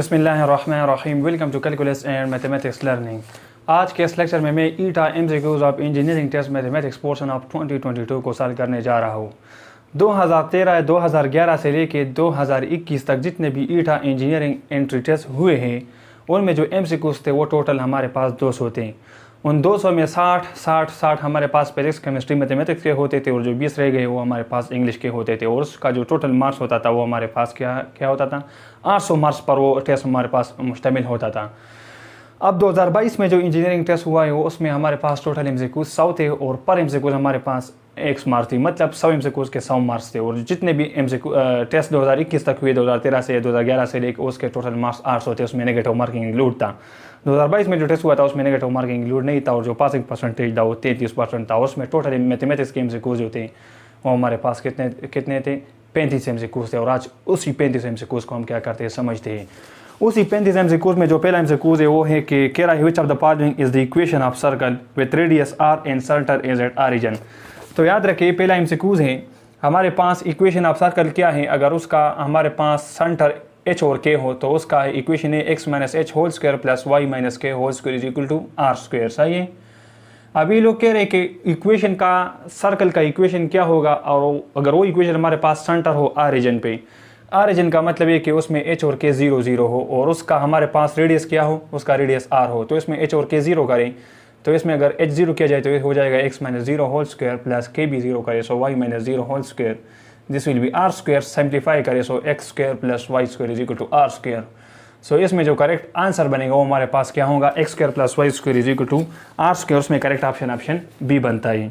बिस्मिल्लाहिर्रहमानिर्रहीम। Welcome to calculus and mathematics learning. आज के इस लेक्चर में मैं ETEA MCQs of engineering test mathematics portion of 2022 को सॉल्व करने जा रहा हूँ। 2013 2011 से लेके 2021 तक जितने भी ईटा इंजीनियरिंग एंट्री टेस्ट हुए हैं उनमें जो एमसीक्यूज थे वो टोटल हमारे पास 200 थे। उन 200 में 60 हमारे पास फिजिक्स केमिस्ट्री मैथमेटिक्स के होते थे और जो 20 रह गए वो हमारे पास इंग्लिश के होते थे। और उसका जो टोटल मार्क्स होता था वो हमारे पास क्या होता था, 800 मार्क्स पर वो टेस्ट हमारे पास मुश्तमिल होता था। अब 2022 में जो इंजीनियरिंग टेस्ट हुआ है वो उसमें हमारे पास टोटल एमसीक्यूज 100 थे और पर एमसीक्यूज हमारे पास 1 मार्क्स थी, मतलब 100 एमसीक्यूज के 100 मार्क्स थे। और जितने भी एमसीक्यू टेस्ट 2021 तक हुए 2013 से 2011 से लेकर उसके टोटल मार्क्स 800 थे, उसमें नेगेटिव मार्किंग इंक्लूड था। 2022 में जो टेस्ट हुआ था उसमें नेगेटिव मार्किंग इंक्लूड नहीं था और जो पासिंग परसेंटेज था वो 33% था। उसमें टोटल मैथमेटिक्स के एमसीक्यूज जो थे वो हमारे पास कितने थे, 35 एमसीक्यूज थे। और आज उसी 35 एमसीक्यूज को हम क्या करते हैं, समझते हैं। उसी 35 एमसीक्यूज में जो पहला एमसीक्यूज है वो है कि कह रहा है which of the following is the equation of circle with radius r and centre is at origin. तो याद रखिए पहला एमसीक्यूज है हमारे पास इक्वेशन ऑफ सर्कल क्या है, अगर उसका हमारे पास सेंटर h और k हो तो उसका इक्वेशन है x minus h whole square plus y minus k whole square is equal to r square. सही है। अभी लोग कह रहे हैं कि इक्वेशन का सर्कल का इक्वेशन क्या होगा, और अगर वो इक्वेशन हमारे पास सेंटर हो ऑरिजिन पे, ऑरिजिन का मतलब ये कि उसमें h और k 0 0 हो और उसका हमारे पास रेडियस क्या हो, उसका रेडियस r हो। तो इसमें h और k 0 करें तो इसमें अगर h 0 किया जाए तो ये हो जाएगा x minus 0 whole square plus k भी 0 करे so y minus 0 whole square, this will be r square. Simplify करे so x square plus y square is equal to r square. So इसमें जो करेक्ट आंसर बनेगा वो हमारे पास क्या होगा, x square plus y square is equal to r square. उसमें करेक्ट ऑप्शन बी बनता है।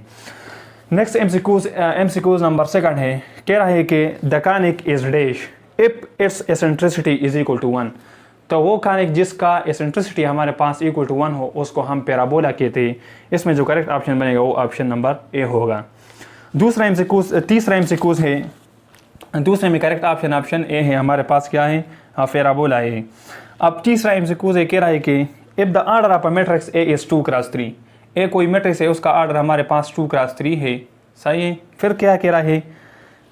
नेक्स्ट एमसीक्यूज नंबर 2 है, कह रहा है कि the conic is dash if its eccentricity is equal to 1। तो वो कॉनिक जिसका एसेंट्रिसिटी हमारे पास इक्वल टू 1 हो उसको हम पैराबोला कहते हैं। इसमें जो करेक्ट ऑप्शन बनेगा वो ऑप्शन नंबर ए होगा। तीसरा एमसीक्यूज है, दूसरे में करेक्ट ऑप्शन ए है, हमारे पास क्या है, पैराबोला है। अब तीसरा एमसीक्यूज है, कह रहा है कि if the order of a matrix A is 2 cross 3, ए कोई मैट्रिक्स है उसका ऑर्डर हमारे पास 2 क्रॉस 3 है। सही है। फिर क्या कह रहा है,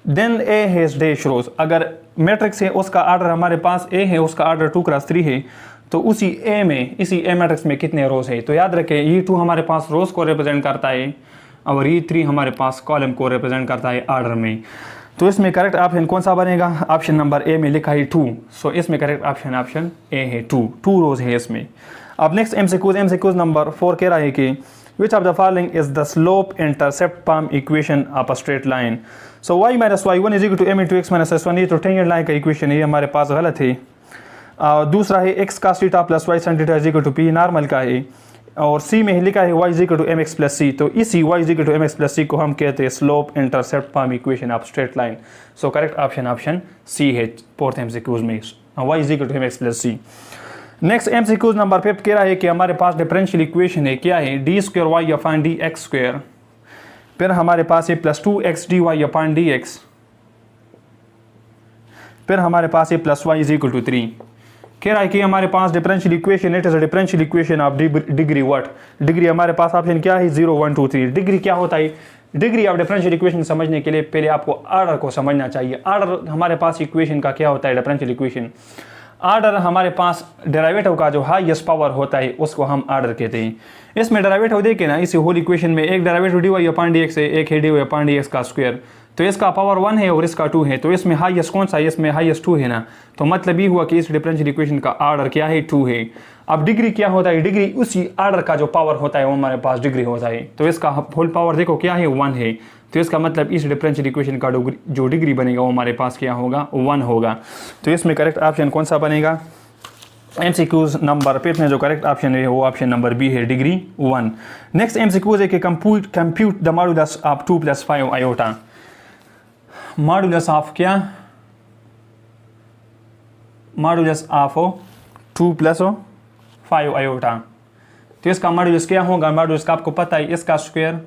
देन ए हैज डैश रोज। अगर मैट्रिक्स है उसका ऑर्डर हमारे पास ए है, उसका ऑर्डर 2 क्रॉस 3 है, तो इसी ए मैट्रिक्स में कितने रोज है। तो याद रखें ये 2 हमारे पास रोज को रिप्रेजेंट करता है और ये 3 हमारे पास कॉलम को रिप्रेजेंट करता है ऑर्डर में। तो इसमें करेक्ट ऑप्शन कौन सा बनेगा, ऑप्शन नंबर ए में लिखा है 2। सो इसमें करेक्ट ऑप्शन ए है, 2 रोज है इसमें। अब नेक्स्ट एमसीक्यूज नंबर 4 कह रहा है कि which of the following is the slope intercept form equation of a straight line. So y minus y 1 is equal to m into x minus s 1, ये तो टेंजेंट लाइन का equation है, ये हमारे पास गलत है। दूसरा है x cos theta plus y sin theta is equal to p normal का है। और सी में लिखा है y is equal to m x plus c, तो इसी y is equal to m x plus c को हम कहते हैं slope intercept form equation of straight line. So correct option C है फोर्थ एमसीक्यूज में, y is equal to m x plus c. Next MCQs number 5 कह रहा है कि हमारे पास डिफरेंशियल इक्वेशन है, क्या है, d square y upon d x square, फिर हमारे पास है plus 2x dy upon d x, फिर हमारे पास है plus y is equal to 3। कह रहा है कि हमारे पास differential equation, it is a differential equation of degree what, degree हमारे पास ऑप्शन क्या है 0 1 2 3। डिग्री क्या होता है, डिग्री ऑफ डिफरेंशियल इक्वेशन समझने के लिए पहले आपको ऑर्डर को समझना चाहिए। ऑर्डर हमारे पास इक्वेशन का क्या होता है, डिफरेंशियल इक्वेशन ऑर्डर हमारे पास डेरिवेटिव का जो हाईएस्ट पावर होता है उसको हम ऑर्डर कहते हैं। इसमें डेरिवेटिव देखे ना, इस होल इक्वेशन में एक डेरिवेटिव dy अपॉन dx है, एक है dy अपॉन dx का स्क्वायर, तो इसका पावर 1 है और इसका 2 है, तो इसमें हाईएस्ट कौन सा है, इसमें हाईएस्ट 2 है ना। तो मतलब ये हुआ कि इस डिफरेंशियल इक्वेशन का ऑर्डर क्या है, 2 है। अब डिग्री क्या होता है, डिग्री उसी ऑर्डर का जो पावर होता है वो हमारे पास डिग्री होता है, तो इसका होल पावर देखो क्या है, 1 है। तो इसका मतलब इस डिफरेंशियल इक्वेशन का जो डिग्री बनेगा वो हमारे पास क्या होगा, 1 होगा। तो इसमें करेक्ट ऑप्शन कौन सा बनेगा, एमसीक्यूज नंबर 5 में जो करेक्ट ऑप्शन है वो ऑप्शन नंबर बी है, डिग्री 1। नेक्स्ट एमसीक्यूज है कि compute the modulus of 2 + 5 iota. Modulus of क्या, मॉडुलस ऑफ 2 + 5 आयोटा। तो इसका मॉडुलस क्या होगा, मॉडुलस का आपको पता है, इसका स्क्वायर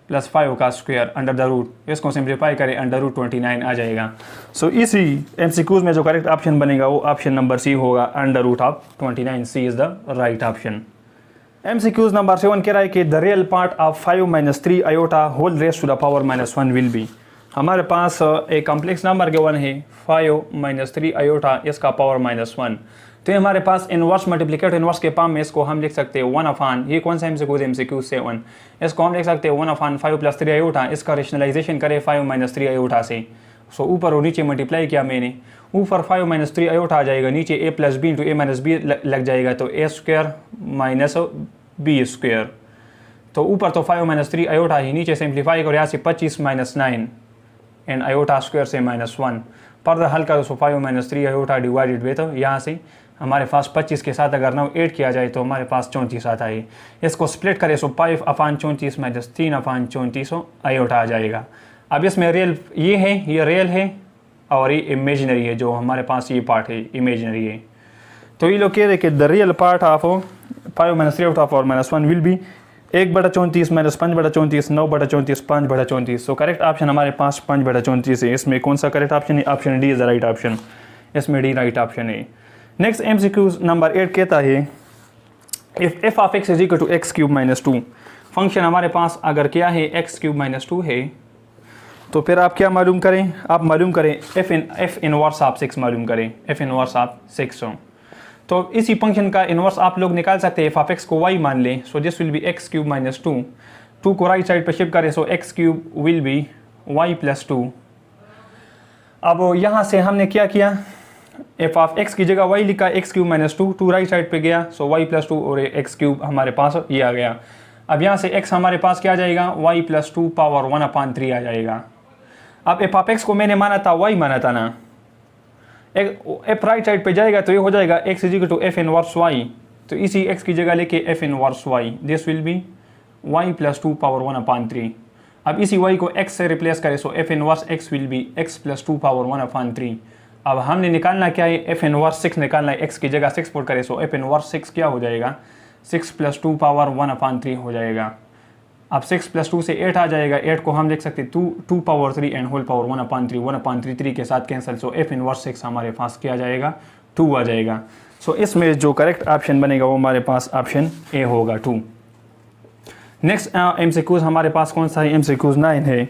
प्लस 5 का स्क्वायर अंडर द रूट, इसको सिंप्लीफाई करें अंडर रूट 29 आ जाएगा। सो इसी एमसीक्यूज में जो करेक्ट ऑप्शन बनेगा वो ऑप्शन नंबर सी होगा, under root of 29, C is the right option. MCQs number 7 कह रहा है कि the real part of 5 - 3 iota whole raise to the power -1 will be. हमारे पास एक कॉम्प्लेक्स नंबर के 1 है, 5 - 3 आयोटा, इसका पावर -1। तो ये हमारे पास इनवर्स मल्टीप्लिकेटिव इनवर्स के फॉर्म में इसको हम लिख सकते हैं 1 अपान, ये कौन सा MCQ 7, इसको हम लिख सकते हैं 1 अपान 5 प्लस 3 आयोटा। इसका रेशनलाइजेशन करें 5 माइनस 3 आयोटा से। सो ऊपर और नीचे मल्टीप्लाई किया मैंने, ऊपर 5 माइनस 3 आयोटा आ जाएगा, नीचे a plus b into a minus b लग जाएगा, तो a square minus b square. तो ऊपर तो 5 माइनस 3 आयोटा ही, नीचे सिंप्लीफाई करो यहाँ से 25 माइनस 9 एंड आयोटा स्क्वायर से -1 फर्दर हल करो। सो 5 माइनस 3 आयोटा डिवाइडेड बाय, तो यहाँ से हमारे पास 25 के साथ अगर 9 ऐड किया जाए तो हमारे पास 34 आता है। इसको स्प्लिट करें सो 5 अपान 34 माइनस 3 अपान 34 आयोटा आ जाएगा। अब इसमें रियल ये है, ये रियल है और ये इमेजिनरी है, जो हमारे पास ये पार्ट है इमेजिनरी है। तो ये लोग कह रहे कि the real part of 5 minus 3 out of और -1 will be 1/34 minus 5/34 9/34 5/34। So correct option हमारे पास 5/34 है। इसमें कौन सा करेक्ट ऑप्शन है? Option D is the right option, इसमें डी राइट ऑप्शन है। नेक्स्ट MCQ नंबर 8 कहता है if f of x is equal to x³ -2, function हमारे पास अगर क्या है x³ -2 है, तो फिर आप क्या मालूम करें? आप मालूम करें f इनवर्स ऑफ 6 मालूम करें, f इनवर्स ऑफ 6। तो इसी फंक्शन का इनवर्स आप लोग निकाल सकते हैं, f ऑफ x को y मान लें, so this will B x³ -2, 2 को राइट साइड पर शिफ्ट करें, सो x³ विल बी y + 2। अब यहाँ से हमने क्या किया, f ऑफ x की जगह y लिखा, x³ -2, 2 राइट साइड पे गया, सो y + 2 और x³ हमारे पास ये आ गया। अब यहाँ से x हमारे पास क्या आ जाएगा, y + 2 पावर 1/3 आ जाएगा। अब f ऑफ x को मैंने माना था y माना था ना, f राइट साइड पे जाएगा तो ये हो जाएगा x is equal to f inverse y, तो इसी x की जगह लेके f inverse y, this will be y + 2 power 1/3। अब इसी y को x से रिप्लेस करें, so f inverse x will be x + 2 power 1/3। अब हमने निकालना क्या है, f इनवर्स 6 निकालना है, x की जगह 6 पुट करें, सो f इनवर्स 6 क्या हो जाएगा, 6 + 2 पावर 1/3 हो जाएगा। अब 6 + 2 से 8 आ जाएगा, 8 को हम लिख सकते 2 पावर 3 एंड होल पावर 1/3, 1/3 3 के साथ कैंसिल, सो f इनवर्स 6 हमारे पास क्या आ जाएगा, 2 आ जाएगा। सो इसमें जो करेक्ट ऑप्शन बनेगा वो हमारे पास ऑप्शन ए होगा, 2। नेक्स्ट MCQs हमारे पास कौन सा है, MCQ 9 है।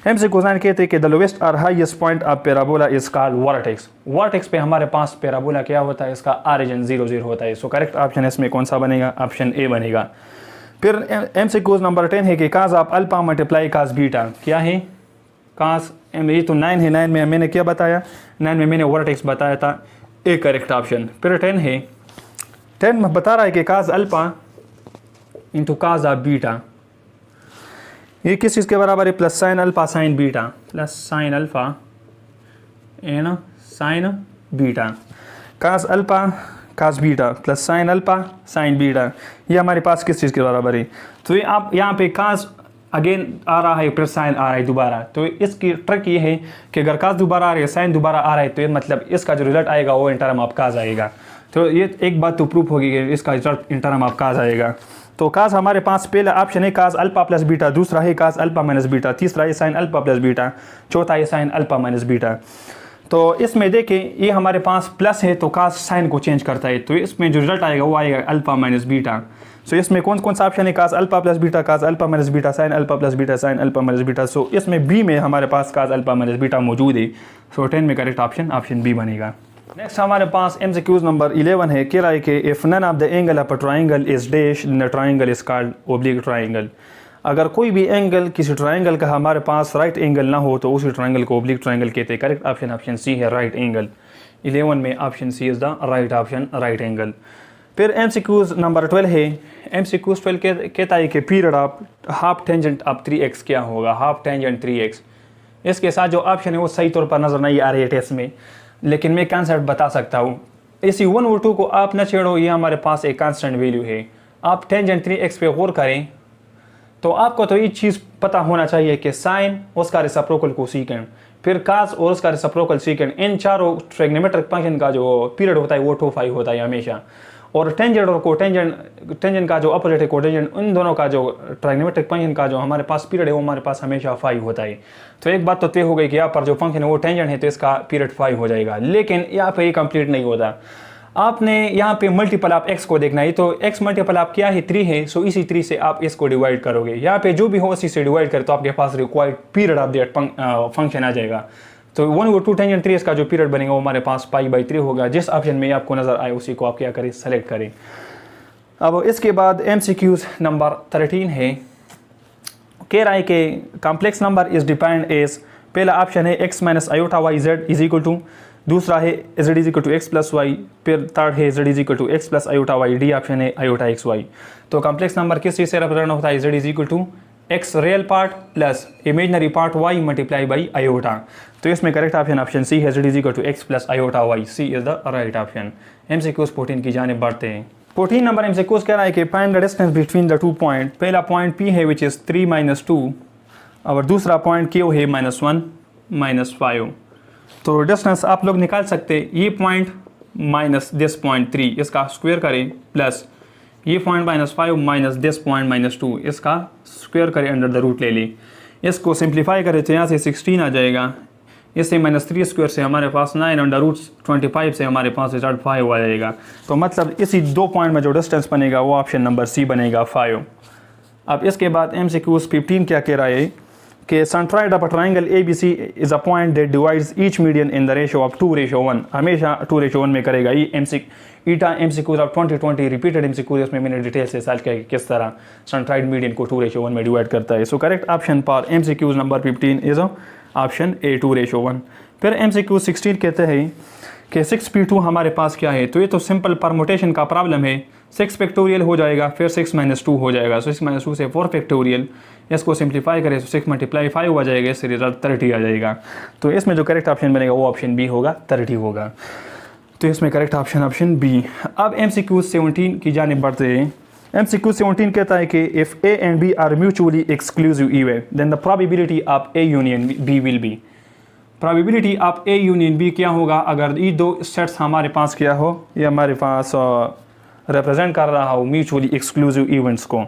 MCQ 9 कहते हैं कि द लोवेस्ट और highest point of parabola is called vertex. Vertex पे हमारे पास पैराबोला क्या होता है, इसका ऑरिजिन 0 0 होता है। सो करेक्ट ऑप्शन इसमें कौन सा बनेगा, ऑप्शन ए बनेगा। फिर MCQ नंबर 10 है कि cos of alpha multiply cos beta, क्या है काज, ये तो 9 है, 9 में मैंने क्या बताया, 9 में मैंने वर्टेक्स बताया था, ए करेक्ट ऑप्शन। फिर 10 है, 10 में बता रहा है कि काज alpha into cause of beta, ये किस चीज़ के बराबर है, plus sine alpha sign beta, plus sine alpha and sign beta, cos alpha cause beta plus sine alpha sign beta, ये हमारे पास किस चीज़ के बराबर है। तो ये आप यहाँ पे काज अगेन आ रहा है, फिर साइन आ रहा है दोबारा, तो इसकी ट्रिक ये है कि अगर काज दोबारा आ रही है, साइन दोबारा आ रहा है, तो ये मतलब इसका जो रिजल्ट आएगा वो इन टर्म ऑफ काज आएगा। तो ये एक बात तो प्रूफ होगी कि इसका रिजल्ट इन टर्म ऑफ काज आएगा। तो काज हमारे पास पहला ऑप्शन है काज अल्फा प्लस बीटा, दूसरा है काज अल्फा माइनस बीटा, तीसरा है साइन अल्फा प्लस बीटा, चौथा है साइन अल्फा माइनस बीटा। तो इसमें देखें ये हमारे पास प्लस है तो काज साइन को चेंज करता है, तो इसमें जो रिजल्ट आएगा वो आएगा अल्फा माइनस बीटा। सो इसमें कौन कौन सा ऑप्शन है, cos alpha plus beta, cos alpha minus beta, sine alpha plus beta, sine alpha minus beta. So इसमें बी में हमारे पास काज अल्फा माइनस बीटा मौजूद है। सो 10 में करेक्ट ऑप्शन ऑप्शन बी बनेगा। नेक्स्ट हमारे पास MCQ नंबर 11 है, कह रहा है कि if none of the angle of a triangle is dash the triangle is called oblique triangle. अगर कोई भी एंगल किसी ट्राइंगल का हमारे पास राइट एंगल ना हो तो उसी ट्राइंगल को ओब्लिक ट्राइंगल कहते हैं। करेक्ट ऑप्शन ऑप्शन सी है, राइट एंगल। 11 में option C is the right option, right angle. फिर MCQ नंबर 12 है, MCQ 12 कहता है कि period of half tangent of 3x क्या होगा, हाफ टेंजेंट 3x। इसके साथ जो ऑप्शन है वो सही तौर पर नजर नहीं आ रही है टेस्ट में, लेकिन मैं कंसेप्ट बता सकता हूँ। इसी 1 और 2 को आप न छेड़ो, ये हमारे पास एक कांस्टेंट वैल्यू है। आप टेंजेंट 3x पे गौर करें तो आपको तो ये चीज़ पता होना चाहिए कि साइन उसका रेसिप्रोकल कोसेकेंट, फिर कास और उसका रेसिप्रोकल सेकेंड, इन चारों ट्रिग्नोमेट्रिक फंक्शन का जो पीरियड होता है वो 2π होता है हमेशा। और टेंजेंट और कोटेंजेंट का जो अपोजिट है कोटेंजेंट, उन दोनों का जो ट्राइग्नोमेट्रिक फंक्शन का जो हमारे पास पीरियड है वो हमारे पास हमेशा 5 होता है। तो एक बात तो तय हो गई कि यहाँ पर जो फंक्शन है वो टेंजेंट है तो इसका पीरियड 5 हो जाएगा। लेकिन यहाँ पे ये कंप्लीट नहीं होता, आपने यहाँ पे मल्टीपल आप x को देखना है, तो x मल्टीपल आप क्या है 3 है, सो इसी 3 से आप इसको डिवाइड करोगे। यहाँ पे जो भी हो उसी से डिवाइड करें तो आपके पास required period of that function आ जाएगा। तो 1/2 टेंजेंट 3 इसका जो पीरियड बनेगा वो हमारे पास π/3 होगा। जिस ऑप्शन में आपको नज़र आए उसी को आप क्या करें, सेलेक्ट करें। अब इसके बाद MCQs नंबर 13 है। कह रहा है कि complex number is defined as, पहला ऑप्शन है x - i z is equal to, दूसरा है z is equal to x plus y, फिर थर्ड है z is equal to x plus i, D option है i/xy। तो कॉम्प्लेक्स नंबर किस चीज़ से रिप्रेजेंट होता है, z is equal to x real part plus imaginary part y multiply by i। तो इसमें करेक्ट ऑप्शन ऑप्शन सी है, z is equal to x plus i/y, C is the right option. MCQs 14 की जानिब बढ़ते हैं। 14 number MCQs कह रहा है कि find the distance between the 2 point. पहला पॉइंट P है विच इज़ 3 - 2 और दूसरा पॉइंट Q है -1 - 5। तो डिस्टेंस आप लोग निकाल सकते, ये पॉइंट माइनस दिस पॉइंट 3 इसका स्क्वायर करें, प्लस ये पॉइंट -5 माइनस दिस पॉइंट -2 इसका स्क्वायर करें, अंडर द रूट ले लें। इसको सिंप्लीफाई करें तो यहाँ से 16 आ जाएगा, इससे -3 स्क्वायर से हमारे पास 9 अंडर रूट 25 से हमारे पास रिजल्ट 5 आ जाएगा। तो मतलब इसी 2 पॉइंट में जो डिस्टेंस बनेगा वो ऑप्शन नंबर सी बनेगा 5। अब इसके बाद MCQs 15 क्या कह रहा है कि centroid of a triangle ABC is a point that divides each median in the ratio of 2:1, हमेशा 2:1 में करेगा। ये ईटा MCQs ऑफ 2020 रिपीटेड MCQs, इसमें मैंने डिटेल से सॉल्व किया कि किस तरह सेंट्रॉइड मीडियन को 2:1 में डिवाइड करता है। सो correct option for MCQs number 15 is option A 2:1। फिर MCQ 16 कहते हैं कि 6p2 हमारे पास क्या है, तो ये तो सिंपल परमुटेशन का प्रॉब्लम है। 6 फैक्टोरियल हो जाएगा, फिर 6 - 2 हो जाएगा, 6 - 2 से 4 फैक्टोरियल, इसको सिंप्लीफाई करें तो 6 × 5 आ जाएगा, इससे रिजल्ट 30 आ जाएगा। तो इसमें जो करेक्ट ऑप्शन बनेगा वो ऑप्शन बी होगा, 30 होगा। तो इसमें करेक्ट ऑप्शन ऑप्शन बी। अब MCQ 17 की जानिब बढ़ते हैं। MCQ 17 कहता है कि if A and B are mutually exclusive even then the probability of A union B will be. Probability of A union B क्या होगा, अगर ये दो सेट्स हमारे पास क्या हो, ये हमारे पास रिप्रेजेंट कर रहा हो म्यूचुअली एक्सक्लूसिव इवेंट्स को।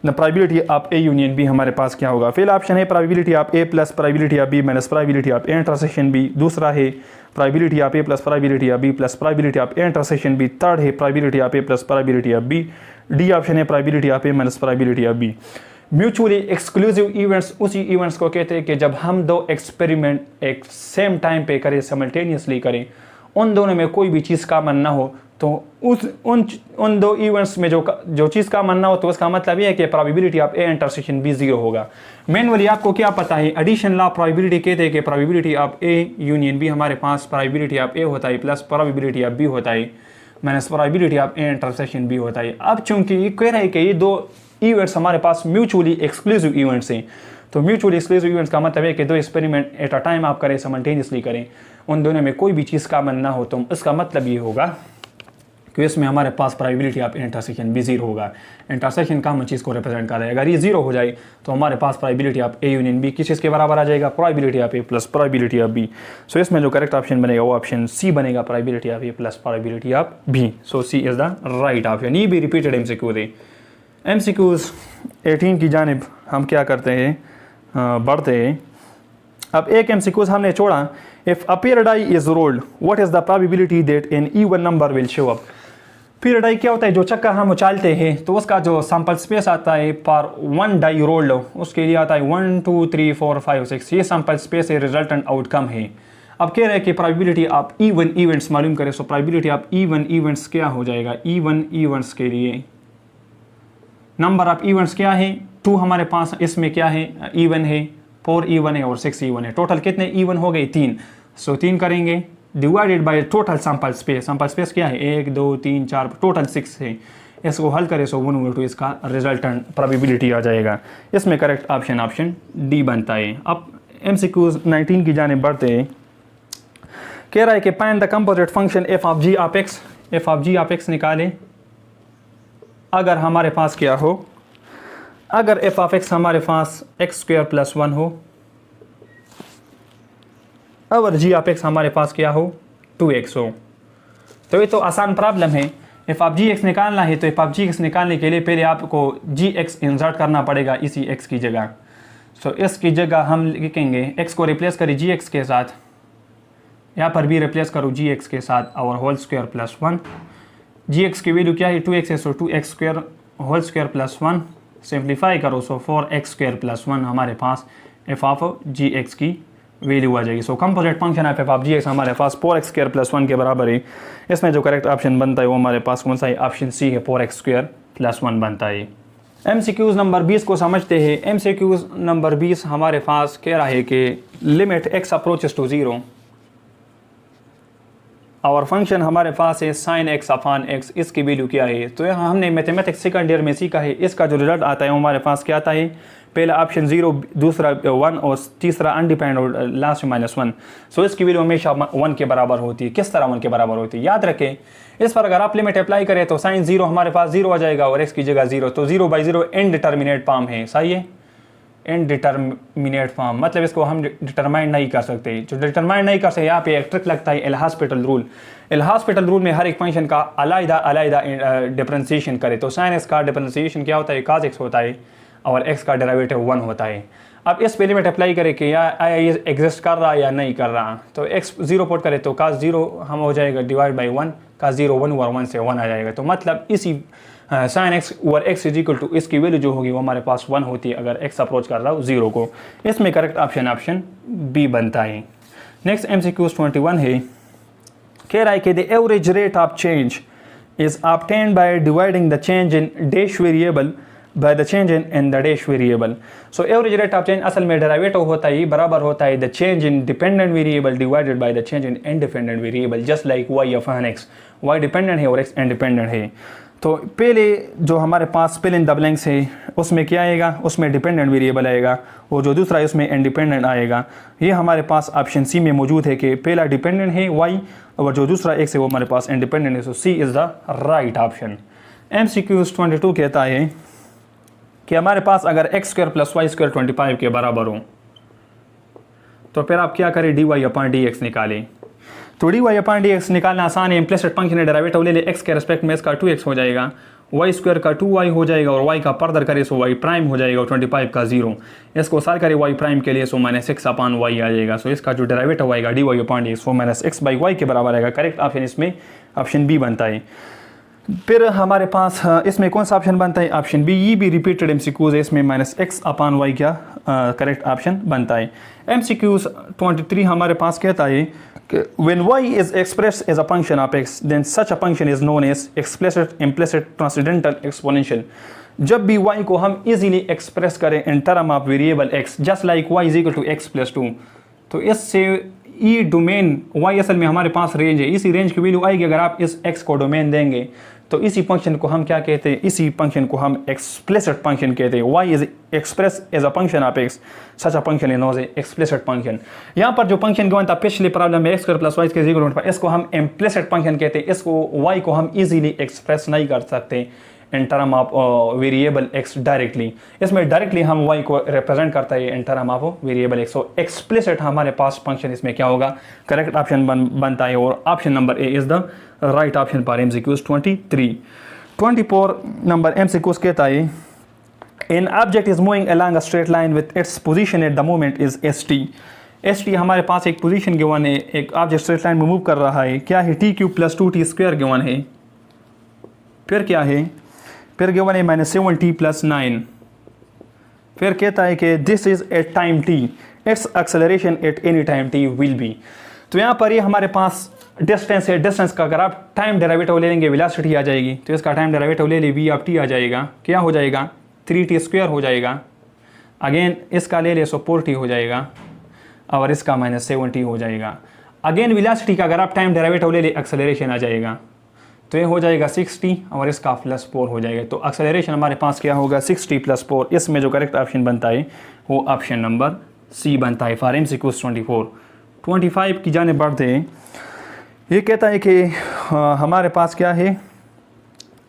The probability of A union B हमारे पास क्या होगा। पहला ऑप्शन है probability of A plus probability of B minus probability of A intersection B। दूसरा है probability of A plus probability of B plus probability of A intersection B। Third है probability of A plus probability of B। D option है probability of A minus probability of B। Mutually exclusive events उसी events को कहते हैं कि जब हम दो एक्सपेरिमेंट एक सेम टाइम पे करें, साइमल्टेनियसली करें, उन दोनों में कोई भी चीज़ कॉमन ना हो, तो उन दो इवेंट्स में जो चीज़ कॉमन ना हो, तो उसका मतलब ये है कि probability of A intersection B 0 होगा। मैनुअली आपको क्या पता है, एडिशन लॉ प्रोबेबिलिटी कहते हैं कि probability of A union B हमारे पास प्रोबेबिलिटी ऑफ A होता है प्लस प्रोबेबिलिटी ऑफ B होता है minus probability of A intersection B होता है। अब चूंकि ये कह रहा है कि ये दो इवेंट्स हमारे पास म्यूचुअली एक्सक्लूसिव इवेंट्स हैं, तो म्यूचुअली एक्सक्लूसिव इवेंट्स का मतलब है कि दो एक्सपेरिमेंट एट अ टाइम आप करें, साइमल्टेनियसली करें, उन दोनों में कोई भी चीज़ कॉमन ना हो, तो इसका मतलब ये होगा कि इसमें हमारे पास प्रोबेबिलिटी ऑफ इंटरसेक्शन भी 0 होगा। इंटरसेक्शन कॉमन चीज़ को रिप्रेजेंट कर रहा है, अगर ये 0 हो जाए तो हमारे पास probability of A union B किस चीज़ के बराबर आ जाएगा, probability of A plus probability of B। So इसमें जो करेक्ट ऑप्शन बनेगा वो ऑप्शन सी बनेगा, probability of A plus probability of B। So C is the right option. ये भी रिपीटेड MCQ थे। MCQs 18 की जानिब हम क्या करते हैं, बढ़ते हैं। अब एक MCQs हमने छोड़ा, if a pair a die is rolled what is the probability that an even number will show up. Pair a die क्या होता है, जो चक्का हम उछालते हैं तो उसका जो सैंपल स्पेस आता है पर 1 डाई रोल्ड, उसके लिए आता है 1 2 3 4 5 6, ये सैंपल स्पेस है, रिजल्टेंट आउटकम है। अब कह रहे हैं कि प्रोबेबिलिटी ऑफ इवन इवेंट्स मालूम करें, so probability of even events क्या हो जाएगा, इवन इवेंट्स के लिए नंबर ऑफ इवेंट्स क्या है, 2 हमारे पास, इसमें क्या है, इवन है, 4 इवन है और 6 इवन है। टोटल कितने इवन हो गए, 3। सो 3 करेंगे divided by total sample space. Sample space क्या है, 1 2 3 4, टोटल 6 है। इसको हल करें सो 1/2 इसका रिजल्टेंट प्रोबेबिलिटी आ जाएगा। इसमें करेक्ट ऑप्शन ऑप्शन डी बनता है। अब MCQ 19 की जानिब बढ़ते हैं। कह रहा है कि find the composite function f of g of x। f of g of x निकालें अगर हमारे पास क्या हो, अगर f ऑफ x हमारे पास x² + 1 हो, अगर g ऑफ x हमारे पास क्या हो 2x हो। तो ये तो आसान प्रॉब्लम है। f ऑफ gx निकालना है, तो f ऑफ gx निकालने के लिए पहले आपको gx इंसर्ट करना पड़ेगा इसी x की जगह। सो इसकी जगह हम लिखेंगे x को रिप्लेस करें gx के साथ, यहाँ पर भी रिप्लेस करो gx के साथ और होल स्क्वायर प्लस 1। gx की वैल्यू क्या है 2x है, so 2x² whole square plus 1 simplify करो, सो 4x² + 1 हमारे पास f ऑफ gx की वैल्यू आ जाएगी। So composite function of f of g x हमारे पास 4x² + 1 के बराबर है। इसमें जो करेक्ट ऑप्शन बनता है वो हमारे पास कौन सा है? ऑप्शन सी है, 4x² + 1 बनता है। MCQs नंबर 20 को समझते हैं। MCQs नंबर 20 हमारे पास कह रहा है कि लिमिट x अप्रोचेस टू 0 और फंक्शन हमारे पास है sin x अपॉन x, इसकी वैल्यू क्या है? तो यहाँ हमने मैथमेटिक्स सेकंड ईयर में सीखा है। इसका जो रिजल्ट आता है वो हमारे पास क्या आता है? पहला ऑप्शन 0, दूसरा 1 और तीसरा अनडिपेंड और लास्ट -1। सो इसकी वैल्यू हमेशा 1 के बराबर होती है। किस तरह 1 के बराबर होती है? याद रखें, इस पर अगर आप लिमिट अप्लाई करें तो sin 0 हमारे पास 0 आ जाएगा और x की जगह 0, तो 0/0 इनडिटर्मिनेट फॉर्म है। सही है, इनडिटर्मिनेट फॉर्म मतलब इसको हम डिटरमाइन नहीं कर सकते। जो डिटरमाइन नहीं कर सकते, यहाँ पे एक ट्रिक लगता है, L hospital rule. L hospital rule में हर एक फंक्शन का अलग डिफरेंशिएशन करे। तो sin x का डिफरेंशिएशन क्या होता है? cos x होता है और x का डेरिवेटिव 1 होता है। अब इस पे लिमिट अप्लाई करें कि या एग्जिस्ट कर रहा है या नहीं कर रहा, तो x 0 पुट करें तो cos 0 हम हो जाएगा डिवाइड बाई 1, cos 0 1 और 1 से 1 आ जाएगा। तो मतलब इसी sin x over x is equal to इसकी वैल्यू जो होगी वो हमारे पास 1 होती है अगर x अप्रोच कर रहा हो 0 को। इसमें करेक्ट ऑप्शन बी बनता है। नेक्स्ट MCQ 21 है, कह रहा है कि the average rate of change is obtained by dividing the change in dash variable by the change in the dash variable. So average rate of change असल में derivative होता है बराबर होता है the change in dependent variable divided by the change in independent variable, just like y upon x. y dependent है और x independent है। तो पहले जो हमारे पास fill in the blanks है उसमें क्या आएगा? उसमें डिपेंडेंट वेरिएबल आएगा और जो दूसरा है उसमें इंडिपेंडेंट आएगा। ये हमारे पास ऑप्शन सी में मौजूद है कि पहला डिपेंडेंट है y और जो दूसरा x है वो हमारे पास इंडिपेंडेंट है। So C is the right option. MCQ 22 कहता है कि हमारे पास अगर x² + y² 25 के बराबर हो तो फिर आप क्या करें? dy/dx निकालें। तो dy/dx निकालना आसान है। इम्प्लिसिट फंक्शन डेरिवेटिव ले ले, x के रेस्पेक्ट में इसका 2x हो जाएगा, y² का 2y हो जाएगा और y का फर्दर करे सो y प्राइम हो जाएगा और 25 का 0। इसको साल करे y प्राइम के लिए सो -x/y आ जाएगा। सो इसका जो डेरिवेटिव आएगा dy/dx वो -x/y के बराबर आएगा। करेक्ट ऑप्शन इसमें ऑप्शन बी बनता है। फिर हमारे पास इसमें कौन सा ऑप्शन बनता है? Option B. ये भी रिपीटेड MCQs है, इसमें -x/y क्या करेक्ट ऑप्शन बनता है। MCQ 23 हमारे पास कहता है कि when y is expressed as a function of x then such a function is known as explicit, implicit, transcendental, exponential। जब भी y को हम इजीली एक्सप्रेस करें in term of variable x, just like y is equal to x + 2, तो इससे ई domain y असल में हमारे पास रेंज है, इसी रेंज की वैल्यू आएगी अगर आप इस x को डोमेन देंगे। तो इसी फंक्शन को हम क्या कहते हैं? इसी फंक्शन को हम एक्सप्लिसिट फंक्शन कहते हैं। y is express as a function of x, such a function is known as explicit function. यहाँ पर जो फंक्शन गिवन था पिछली प्रॉब्लम में x² + y के इक्वल, इसको हम इम्प्लिसिट फंक्शन कहते हैं। इसको y को हम इजीली एक्सप्रेस नहीं कर सकते इन term of variable x directly. इसमें डायरेक्टली हम y को रिप्रेजेंट करता है इन term of variable x। So explicit हमारे पास फंक्शन इसमें क्या होगा? करेक्ट ऑप्शन बनता है और option number A is the right option for MCQ 23। 24 number MCQ कहता है an object is moving along a straight line with its position at the moment is st। st हमारे पास एक पोजीशन गिवन है, एक ऑब्जेक्ट स्ट्रेट लाइन में move कर रहा है। क्या है? t³ + 2t² गिवन है। फिर क्या है? फिर गिवन है -7t + 9। फिर कहता है कि this is at time t, its acceleration at any time t will be. तो यहाँ पर ये हमारे पास डिस्टेंस है। डिस्टेंस का अगर आप टाइम डेरिवेटिव ले लेंगे वेलोसिटी आ जाएगी, तो इसका टाइम डेरिवेटिव ले ले v(t) आ जाएगा। क्या हो जाएगा? 3t² हो जाएगा। अगेन इसका ले ले सो 4t हो जाएगा और इसका -7t हो जाएगा। अगेन वेलोसिटी का अगर आप टाइम डेरिवेटिव ले ले एक्सेलरेशन आ जाएगा, तो ये हो जाएगा 6t और इसका +4 हो जाएगा। तो एक्सेलरेशन हमारे पास क्या होगा? 6t + 4। इसमें जो करेक्ट ऑप्शन बनता है वो ऑप्शन नंबर सी बनता है फॉर MCQ 24। 25 की जाने बढ़ते हैं। ये कहता है कि हमारे पास क्या है?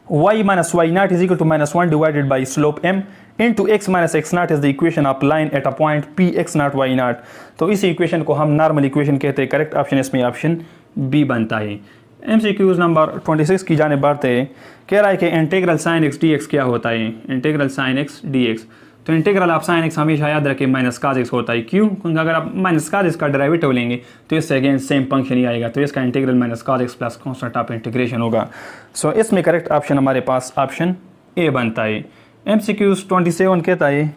y - y0 is equal to -1 divided by slope m into x - x0 is the equation of line at a point p x0 y0। तो इस इक्वेशन को हम नॉर्मल इक्वेशन कहते हैं। करेक्ट ऑप्शन इसमें ऑप्शन बी बनता है। MCQ नंबर 26 की जाने बढ़ते हैं। कह रहा है कि इंटीग्रल sin x dx क्या होता है? इंटीग्रल sin x dx, तो इंटीग्रल ऑफ sin x हमेशा याद रखें -cos x होता है। क्यों? क्योंकि अगर आप -cos x का डेरिवेटिव लेंगे तो इससे अगेन सेम फंक्शन ही आएगा। तो इसका integral -cos x plus constant of integration होगा। सो इसमें करेक्ट ऑप्शन हमारे पास ऑप्शन ए बनता है। MCQ 27 कहता है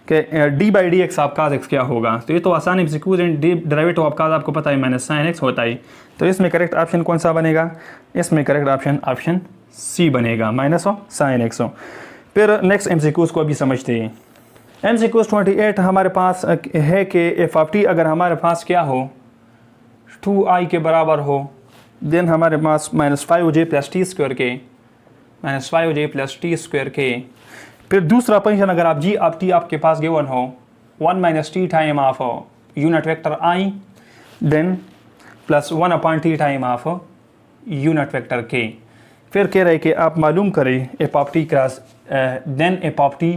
कि डी बाई डी एक्स आप काज एक्स क्या होगा। तो ये तो आसान है, सिक्वेंट डी डेरिवेटिव ऑफ काज आपको पता है माइनस साइन एक्स होता है। तो इसमें करेक्ट ऑप्शन कौन सा बनेगा, इसमें करेक्ट ऑप्शन सी बनेगा, माइनस ऑफ साइन एक्स। फिर नेक्स्ट एमसीक्यूज को अभी समझते हैं। एमसीक्यूज 28 हमारे पास है कि एफ ऑफ टी अगर हमारे पास क्या हो 2i के बराबर हो, देन हमारे पास -5j प्लस टी स्क्वायर के, -5j प्लस टी स्क्वायर के। फिर दूसरा पोजीशन अगर आप जी ऑफ टी आपके पास गिवन हो 1 minus t time of unit vector i, then plus 1 upon t time of unit vector k. फिर कह रहे कि आप मालूम करें f of t cross then f of t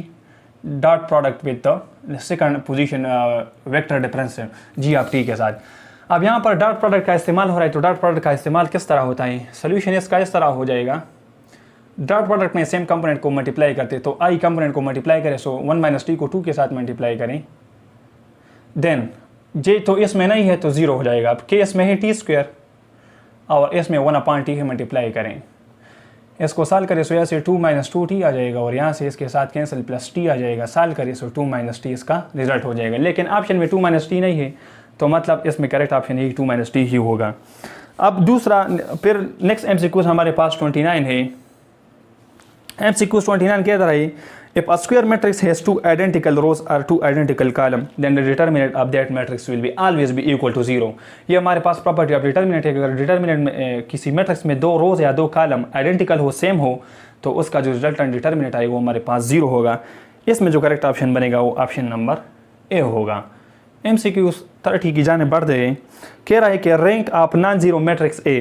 dot product with the second position vector difference g of t के साथ। अब यहाँ पर डॉट प्रोडक्ट का इस्तेमाल हो रहा है, तो डॉट प्रोडक्ट का इस्तेमाल किस तरह होता है, सोल्यूशन इसका इस तरह हो जाएगा। डॉट प्रोडक्ट में सेम कंपोनेंट को मल्टीप्लाई करते, तो आई कंपोनेंट को मल्टीप्लाई करें, सो 1 माइनस टी को 2 के साथ मल्टीप्लाई करें, देन जे तो इसमें नहीं है तो 0 हो जाएगा। अब के इसमें है टी स्क्वायर और इसमें 1 अपॉन टी है, मल्टीप्लाई करें, इसको साल करें सो यहाँ से 2 माइनस 2t आ जाएगा और यहाँ से इसके साथ कैंसिल प्लस t आ जाएगा, साल करें सो 2 माइनस टी इसका रिजल्ट हो जाएगा। लेकिन ऑप्शन में 2 माइनस टी नहीं है, तो मतलब इसमें करेक्ट ऑप्शन यही 2 माइनस टी ही होगा। अब दूसरा फिर नेक्स्ट एमसीक्यूज हमारे पास 29 है। एमसीक्यूज 29 कह रहा है if a square matrix has 2 identical rows और 2 identical column then the determinant of that matrix will be always be equal to 0। ये हमारे पास प्रॉपर्टी ऑफ डिटरमिनेंट है, अगर डिटरमिनेंट में किसी मैट्रिक्स में 2 रोज या 2 कॉलम आइडेंटिकल हो, सेम हो, तो उसका जो रिजल्टेंट डिटरमिनेंट आएगा वो हमारे पास 0 होगा। इसमें जो करेक्ट ऑप्शन बनेगा वो ऑप्शन नंबर ए होगा। एमसीक्यू 30 की जाने बढ़ गए, कह रहा है कि rank of non zero matrix A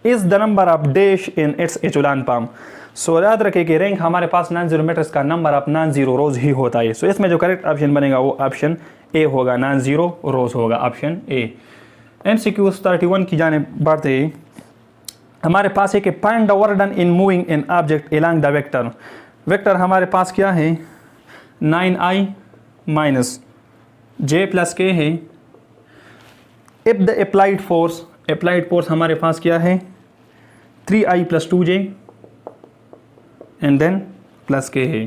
is the number of dash in its echelon form. So याद रखें कि रैंक हमारे पास नॉन जीरो मैट्रिक्स का number of non zero rows ही होता है। सो इसमें जो करेक्ट ऑप्शन बनेगा वो ऑप्शन ए होगा, नॉन जीरो रोज होगा, ऑप्शन ए। एमसीक्यू 31 की जाने बढ़ते ही हमारे पास है कि find the work done in moving an object along the vector. Vector हमारे पास क्या है 9i माइनस जे प्लस के है। इफ द अप्लाइड फोर्स हमारे पास क्या है 3i plus 2j and then plus के है।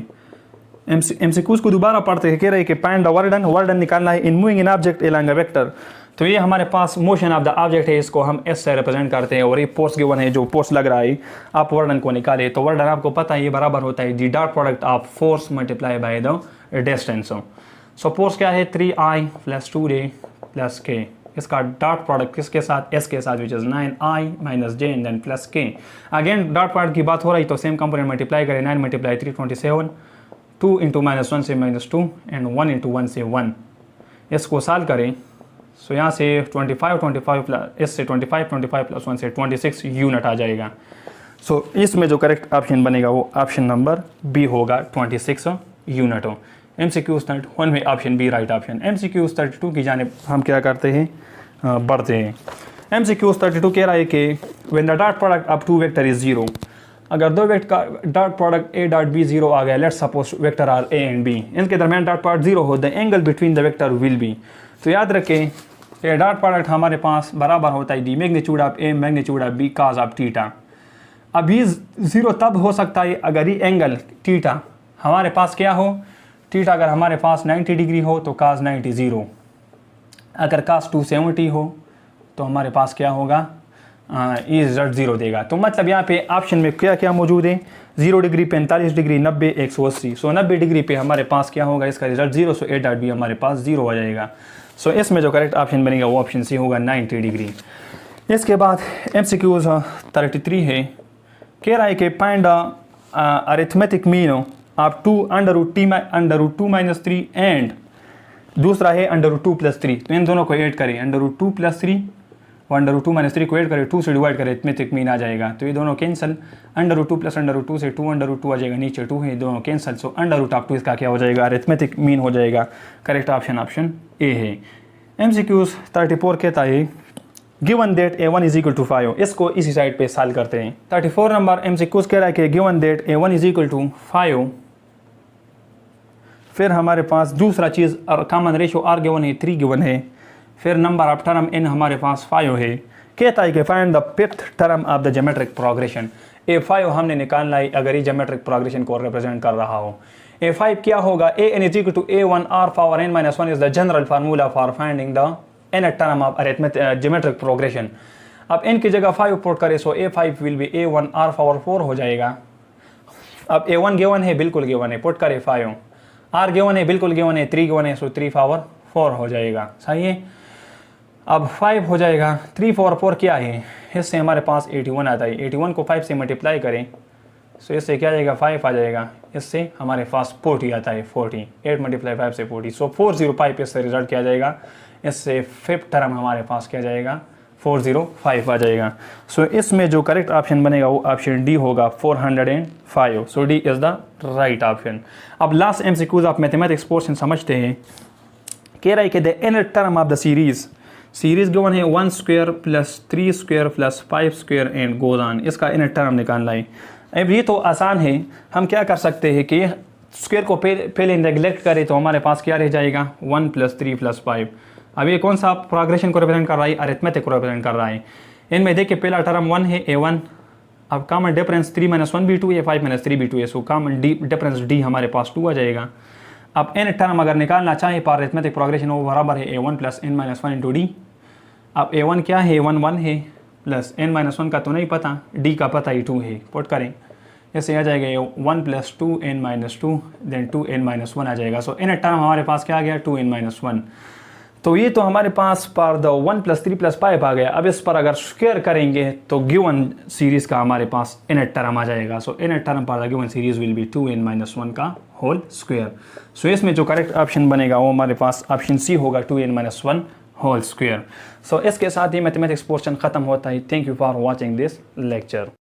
एमसीक्यूज को दोबारा पढ़ते हैं, कह रहे हैं कि फाइंड द वर्क डन निकालना है in moving an object along a vector. तो ये हमारे पास मोशन ऑफ द ऑब्जेक्ट है, इसको हम एस से रिप्रेजेंट करते हैं और ये फोर्स गिवन है, जो फोर्स लग रहा है आप वर्डन को निकाले। तो वर्डन आपको पता है ये बराबर होता है दी dot product of force multiply by the distance. So force क्या है 3i प्लस 2j प्लस के, इसका डॉट प्रोडक्ट किसके साथ s के साथ, which is 9i minus j and then plus k. Again dot product की बात हो रही तो सेम कंपोनेंट मल्टीप्लाई करें, 9 मल्टीप्लाई 3 27, 2 इंटू माइनस 1 से माइनस 2 एंड 1 इंटू 1 से 1। इसको सॉल्व करें सो यहाँ से 25 प्लस इससे 25 प्लस 1 से 26 यूनिट आ जाएगा। सो इसमें जो करेक्ट ऑप्शन बनेगा वो ऑप्शन नंबर बी होगा, 26 यूनिट हो। MCQ 31 में option B right option. MCQ 32 की जानिब हम क्या करते हैं बढ़ते हैं। MCQ 32 कह रहा है कि when the dot product of two vector is 0, अगर दो वेक्टर का डॉट प्रोडक्ट a डॉट b 0 आ गया, let's suppose vector are a and b, इनके दरमियान डॉट प्रोडक्ट 0 हो, the angle between the vector will be. तो याद रखें ये डॉट प्रोडक्ट हमारे पास बराबर होता है दी magnitude of a magnitude of b cause of theta. अभी 0 तब हो सकता है अगर ये एंगल थीटा हमारे पास क्या हो, थीटा अगर हमारे पास 90 डिग्री हो तो काज 90 0, अगर काज 270 हो तो हमारे पास क्या होगा ये रिजल्ट 0 देगा। तो मतलब यहाँ पे ऑप्शन में क्या क्या मौजूद है 0 डिग्री 45 डिग्री 90 180। सो 90 डिग्री पे हमारे पास क्या होगा इसका result 0, so A dot B हमारे पास 0 हो जाएगा। सो इसमें जो करेक्ट ऑप्शन बनेगा वो ऑप्शन सी होगा 90 डिग्री। इसके बाद MCQ 33 है, कह रहा है कि फाइंड अरिथमेटिक मीन आप 2 √2 माइनस 3 एंड दूसरा है √2 प्लस 3। तो इन दोनों को ऐड करें, √2 प्लस 3 और √2 माइनस 3 को ऐड करें, 2 से डिवाइड करें, अरिथमेटिक मीन आ जाएगा। तो ये दोनों कैंसिल, √2 प्लस √2 से 2 √2 आ जाएगा, नीचे 2 है, दोनों कैंसिल। सो √2 ऑफ 2 इसका क्या हो जाएगा अरिथमेटिक मीन हो जाएगा। करेक्ट ऑप्शन ए है। MCQ 34 कहता है given that a1 is equal to 5। इसको इसी साइड पे सॉल्व करते हैं। 34 नंबर MCQ कह रहा है कि given that a1 is equal to 5, फिर हमारे पास दूसरा चीज़ और कॉमन रेशियो r गिवन है 3 गिवन है, फिर नंबर ऑफ टर्म n हमारे पास 5 है। कहता है कि find the 5th term of the geometric progression. A5 हमने निकालना है अगर ये ज्योमेट्रिक प्रोग्रेशन को रिप्रेजेंट कर रहा हो। A5 क्या होगा, an is equal to a1 r power n minus 1 is the general formula for finding the nth term of geometric progression. अब n की जगह 5 पुट करें सो a5 will be a1 r power 4 हो जाएगा। अब a1 गिवन है, बिल्कुल given है, पुट करें 5, r गिवन है, बिल्कुल गिवन है, 3 गिवन है, सो 3 पावर 4 हो जाएगा। सही है, अब 5 हो जाएगा, 3 पावर 4 क्या है, इससे हमारे पास 81 आता है। 81 को 5 से मल्टीप्लाई करें सो इससे क्या आ जाएगा, 5 आ जाएगा, इससे हमारे पास 40 आता है, 40, 8 मल्टीप्लाई 5 से 40, सो 405 इससे रिजल्ट क्या जाएगा, इससे फिफ्थ टर्म हमारे पास क्या जाएगा, 405 आ जाएगा। सो इसमें जो करेक्ट ऑप्शन बनेगा वो ऑप्शन डी होगा, 405। So D is the right option. अब last MCQs of mathematics portion समझते हैं। कह रहा है कि the nth term of the series given है 1 square plus 3 square plus 5 square and goes on. इसका nth टर्म निकालना है। अब ये तो आसान है, हम क्या कर सकते हैं कि स्क्वायर को पहले नेगलेक्ट करें तो हमारे पास क्या रह जाएगा, 1 प्लस 3 प्लस 5। अब ये कौन सा प्रोग्रेशन को रिप्रेजेंट कर रहा है, अरिथमेटिक को रिप्रेजेंट कर रहा है। इनमें देखिए पहला टर्म 1 है a1, अब कॉमन डिफरेंस 3 - 1 b2 है, 5 - 3 b2 है, सो कॉमन डिफरेंस d हमारे पास 2 आ जाएगा। अब n टर्म अगर निकालना चाहे पर अरिथमेटिक प्रोग्रेशन वो बराबर है a1 plus n - 1 into D. अब a1 क्या है, a1 1 है, प्लस n - 1 का तो नहीं पता, d का पता ही 2 है, पुट करें, ऐसे आ जाएगा 1 प्लस 2n - 2 देन 2n - 1 आ जाएगा। सो n टर्म हमारे पास क्या आ गया, 2n - 1। तो ये तो हमारे पास पर द 1 प्लस 3 प्लस 5 आ गया। अब इस पर अगर स्क्वायर करेंगे तो गिवन सीरीज का हमारे पास n टर्म आ जाएगा। सो n टर्म पर the given series will be 2n - 1 का होल स्क्वायर। सो इसमें जो करेक्ट ऑप्शन बनेगा वो हमारे पास ऑप्शन सी होगा, 2n - 1 होल स्क्वायर। सो इसके साथ ही मैथमेटिक्स पोर्शन खत्म होता है। Thank you for watching this lecture.